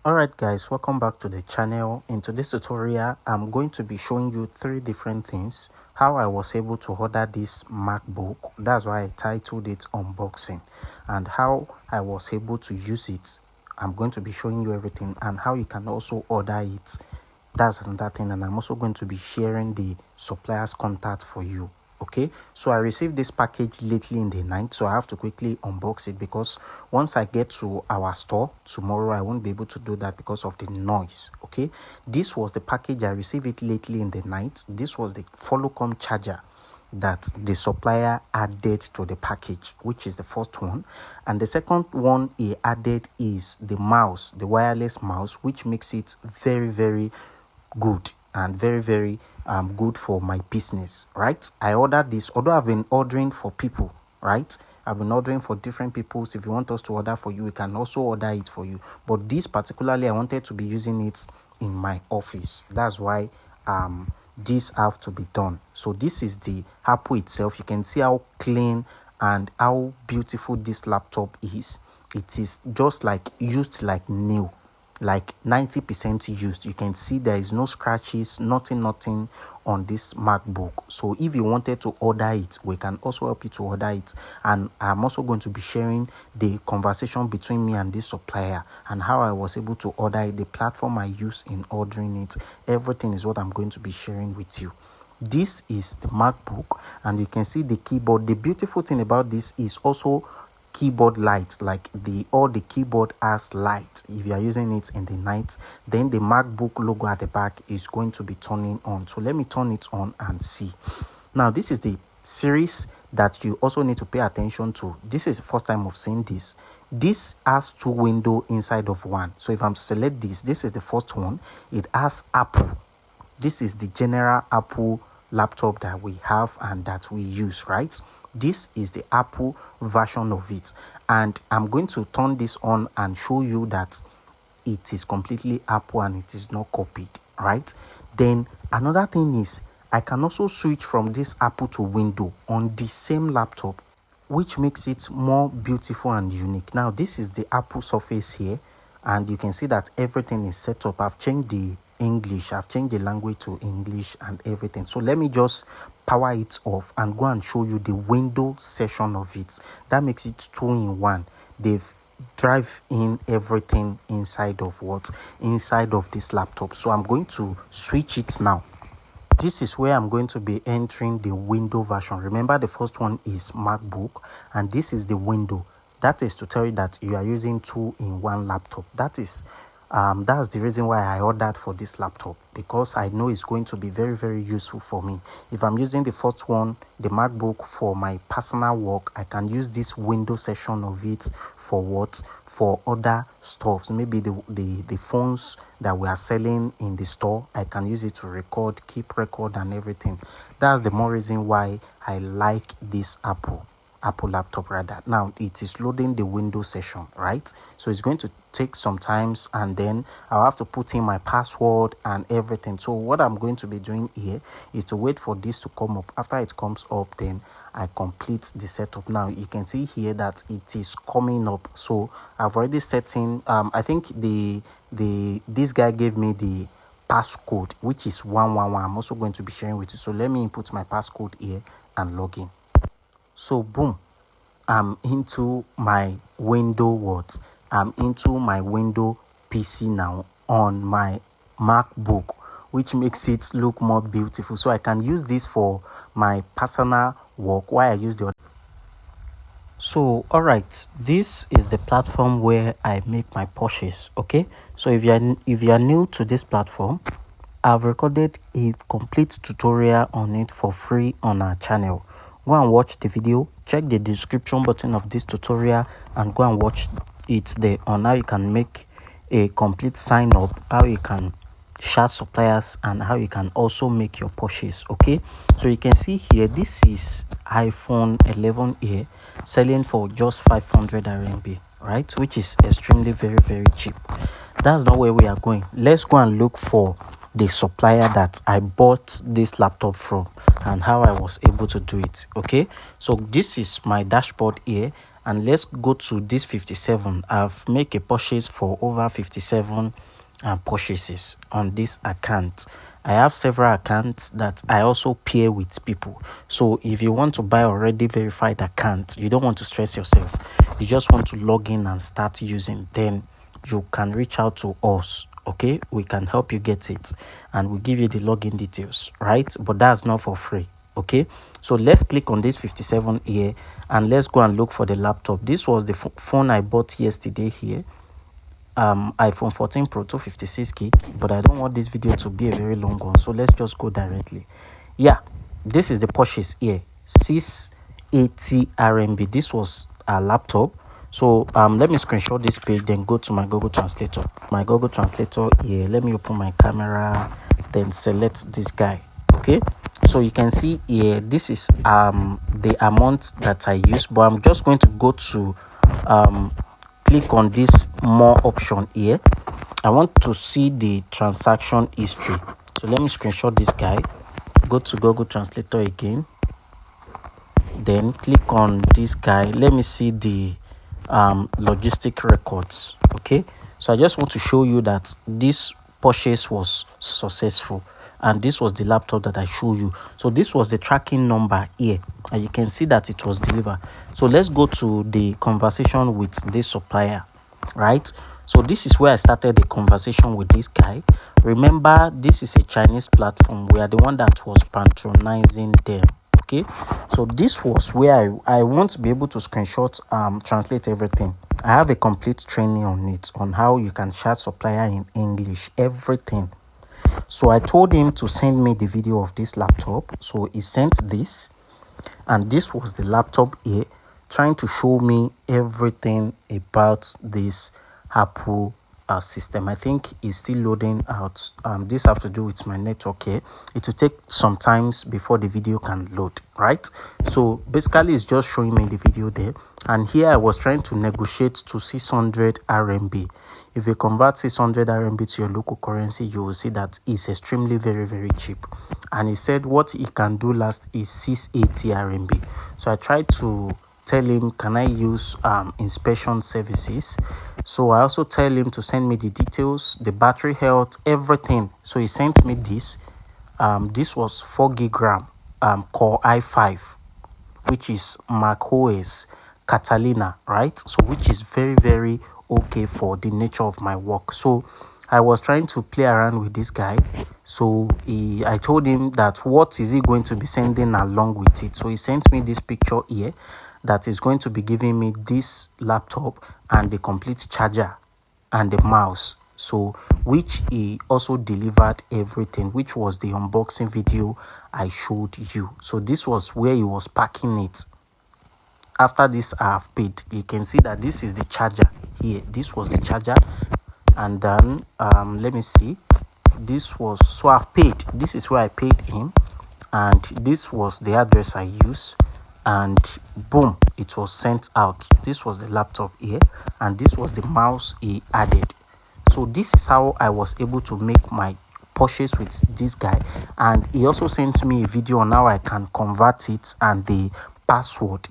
Alright guys, welcome back to the channel. In today's tutorial, I'm going to be showing you three different things. How I was able to order this MacBook, that's why I titled it unboxing, and how I was able to use it. I'm going to be showing you everything and how you can also order it. That's another thing, and I'm also going to be sharing the supplier's contact for you. Okay, so I received this package lately in the night, so I have to quickly unbox it because once I get to our store tomorrow, I won't be able to do that because of the noise. Okay, this was the package. I received it lately in the night. This was the Follow-Com charger that the supplier added to the package, which is the first one, and the second one he added is the mouse, the wireless mouse, which makes it very good and very good for my business. Right, I ordered this, although I've been ordering for people, right? I've been ordering for different people. So if you want us to order for you, we can also order it for you, but this particularly I wanted to be using it in my office. That's why this have to be done. So this is the Apple itself. You can see how clean and how beautiful this laptop is. It is just like used like new, like 90% used. You can see there is no scratches, nothing on this MacBook. So if you wanted to order it, we can also help you to order it, and I'm also going to be sharing the conversation between me and this supplier and how I was able to order it, the platform I use in ordering it. Everything is what I'm going to be sharing with you. This is the MacBook, and you can see the keyboard. The beautiful thing about this is also keyboard lights, like all the keyboard has light. If you are using it in the night, then the MacBook logo at the back is going to be turning on. So let me turn it on and see. Now this is the series that you also need to pay attention to. This is the first time of seeing this. This has two windows inside of one. So if I'm to select this is the first one. It has Apple. This is the general Apple laptop that we have and that we use, right? This is the Apple version of it, and I'm going to turn this on and show you that it is completely Apple and it is not copied, right? Then another thing is I can also switch from this Apple to window on the same laptop, which makes it more beautiful and unique. Now this is the Apple Surface here, and you can see that everything is set up. I've changed the English, I've changed the language to English and everything. So let me just power it off and go and show you the window section of it. That makes it 2-in-1. They've drive in everything inside of this laptop. So I'm going to switch it now. This is where I'm going to be entering the window version. Remember, the first one is MacBook, and this is the window. That is to tell you that you are using 2-in-1 laptop. That's the reason why I ordered for this laptop, because I know it's going to be very useful for me. If I'm using the first one, the MacBook, for my personal work, I can use this window section of it for what? For other stuff. Maybe the phones that we are selling in the store, I can use it to record, keep record and everything. That's the more reason why I like this Apple laptop rather. Now it is loading the window session, right? So it's going to take some times, and then I'll have to put in my password and everything. So what I'm going to be doing here is to wait for this to come up. After it comes up, then I complete the setup. Now you can see here that it is coming up. So I've already set in I think this guy gave me the passcode, which is 111. I'm also going to be sharing with you. So let me input my passcode here and log in. So boom, I'm into my window I'm into my window PC now on my MacBook, which makes it look more beautiful. So I can use this for my personal work while I use the other. So all right, this is the platform where I make my purchase. Okay, so if you are new to this platform, I've recorded a complete tutorial on it for free on our channel. Go and watch the video, check the description button of this tutorial and go and watch it there on how you can make a complete sign up, how you can chat suppliers, and how you can also make your purchase. Okay, so you can see here, this is iPhone 11 here, selling for just 500 RMB, right? Which is extremely very cheap. That's not where we are going. Let's go and look for the supplier that I bought this laptop from and how I was able to do it. Okay, so this is my dashboard here, and let's go to this 57. I've made a purchase for over 57 purchases on this account. I have several accounts that I also pair with people. So if you want to buy already verified account, you don't want to stress yourself, you just want to log in and start using, then you can reach out to us. Okay, we can help you get it, and we'll give you the login details, right? But that's not for free. Okay, so let's click on this 57 here, and let's go and look for the laptop. This was the phone I bought yesterday here, iPhone 14 Pro 256 gig, but I don't want this video to be a very long one, so let's just go directly. Yeah, this is the purchase here, 680 RMB. This was a laptop. So let me screenshot this page, then go to my Google Translator. My Google Translator here, let me open my camera, then select this guy. Okay, so you can see here, this is the amount that I use, but I'm just going to go to click on this more option here. I want to see the transaction history, so let me screenshot this guy, go to Google Translator again, then click on this guy. Let me see the logistic records. Okay, so I just want to show you that this purchase was successful, and this was the laptop that I show you. So this was the tracking number here, and you can see that it was delivered. So let's go to the conversation with this supplier, right? So this is where I started the conversation with this guy. Remember, this is a Chinese platform. We are the one that was patronizing them. Okay, so this was where I want to be able to screenshot, translate everything. I have a complete training on it, on how you can chat supplier in English, everything. So I told him to send me the video of this laptop. So he sent this, and this was the laptop here, trying to show me everything about this Apple system. I think it's still loading out. This have to do with my network here. It will take some times before the video can load, right? So basically it's just showing me the video there, and here I was trying to negotiate to 600 RMB. If you convert 600 RMB to your local currency, you will see that it's extremely very cheap. And he said what he can do last is 680 RMB. So I tried to tell him, can I use inspection services? So I also tell him to send me the details, the battery health, everything. So he sent me this. This was 4 gig RAM, Core i5, which is macOS Catalina, right? So which is very okay for the nature of my work. So I was trying to play around with this guy. So I told him that what is he going to be sending along with it. So he sent me this picture here, that is going to be giving me this laptop and the complete charger and the mouse. So which he also delivered everything, which was the unboxing video I showed you. So this was where he was packing it. After this I have paid. You can see that this is the charger here. This was the charger, and then let me see, this was, so I've paid. This is where I paid him, and this was the address I used, and boom, it was sent out. This was the laptop here, and this was the mouse he added. So this is how I was able to make my purchase with this guy. And he also sent me a video on how I can convert it and the password.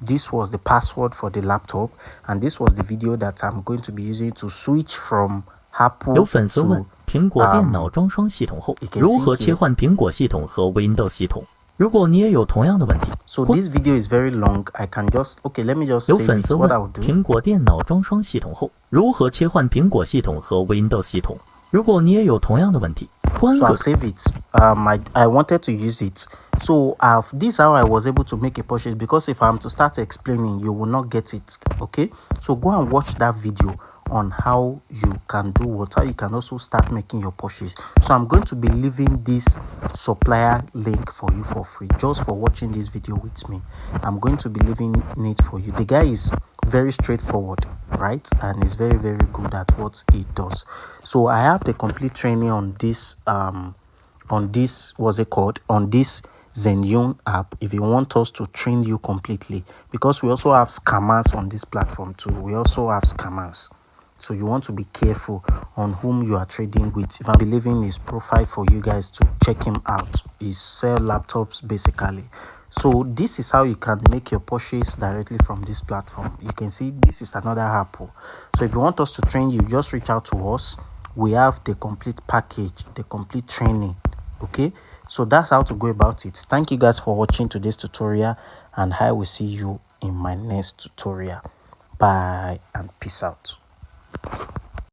This was the password for the laptop, and this was the video that I'm going to be using to switch from Apple 有粉丝问 to 苹果电脑装双系统后如何切换苹果系统和 Windows 系统？如果你也有同样的问题 So this video is very long. I can just, okay, let me just 有 save 粉 it. 丝 What 问 I will do. 苹果电脑装双系统后如何切换苹果系统和 Windows 系统？如果你也有同样的问题，关 So 个 I'll save it. I wanted to use it. So this is how I was able to make a purchase, because if I'm to start explaining, you will not get it. Okay, so go and watch that video on how you can do what, how you can also start making your purchase. So I'm going to be leaving this supplier link for you for free, just for watching this video with me. I'm going to be leaving it for you. The guy is very straightforward, right? And is very good at what he does. So I have the complete training on this what's it called, on this 𝐬 app, if you want us to train you completely, because we also have scammers on this platform too. We also have scammers, so you want to be careful on whom you are trading with. If I'm leaving his profile for you guys to check him out, he sells laptops basically. So this is how you can make your purchase directly from this platform. You can see this is another Apple. So if you want us to train you, just reach out to us. We have the complete package, the complete training. Okay, so that's how to go about it. Thank you guys for watching today's tutorial, and I will see you in my next tutorial. Bye and peace out.